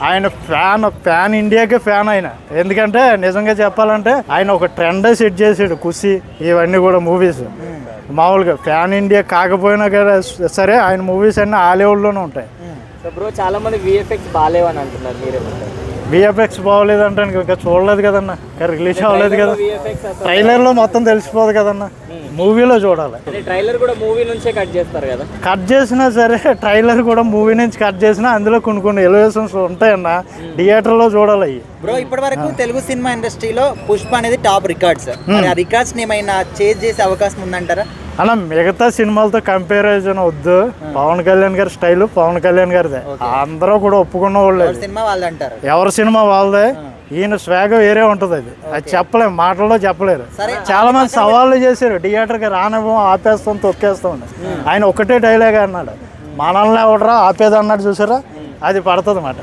ఆయన fan ఇండియాకే fan ఆయన. ఎందుకంటే నిజంగా చెప్పాలంటే ఆయన ఒక ట్రెండ్ సెట్ చేసాడు. ఖుషి ఇవన్నీ కూడా మూవీస్ మామూలుగా ఫ్యాన్ ఇండియా కాకపోయినా కదా సరే ఆయన మూవీస్ అన్నీ ఆ లెవెల్లోనే ఉంటాయి. సో బ్రో చాలా మంది విఎఫ్ఎక్స్ బాగాలేవని అంటున్నారు, మీరేమంటారు? విఎఫ్ఎక్స్ బాగోలేదు అంటే ఇంకా చూడలేదు కదన్న, రిలీజ్ అవ్వలేదు కదా. ట్రైలర్లో మొత్తం తెలిసిపోదు కదన్న, మూవీలో చూడాలి. ట్రైలర్ కూడా మూవీ నుంచే కట్ చేస్తారు కదా. కట్ చేసినా సరే ట్రైలర్ కూడా మూవీ నుంచి కట్ చేసినా అందులో కొన్ని ఎలివేషన్స్ ఉంటాయన్న, థియేటర్లో చూడాలి అవి. బ్రో ఇప్పటి వరకు తెలుగు సినిమా ఇండస్ట్రీలో పుష్ప అనేది టాప్ రికార్డ్స్. ఆ రికార్డ్స్ ని ఏమైనా చేంజ్ చేసే అవకాశం ఉందంటారా? అలా మిగతా సినిమాలతో కంపారిజన్ వద్దు. పవన్ కళ్యాణ్ గారి స్టైల్ పవన్ కళ్యాణ్ గారిదే, అందరూ కూడా ఒప్పుకున్న వాళ్ళు. సినిమా వాళ్ళు అంటారు, ఎవరి సినిమా వాళ్ళదే. ఈయన స్వాగ వేరే ఉంటుంది, అది చెప్పలేము, మాటల్లో చెప్పలేరు. చాలా మంది సవాళ్ళు చేశారు, థియేటర్కి రానివ్వం, ఆపేస్తాం, తొక్కేస్తాం. ఆయన ఒకటే డైలాగ్ అన్నాడు, మనల్ని ఎవడరా ఆపేది అన్నాడు చూసారా, అది పడుతుంది అన్నమాట.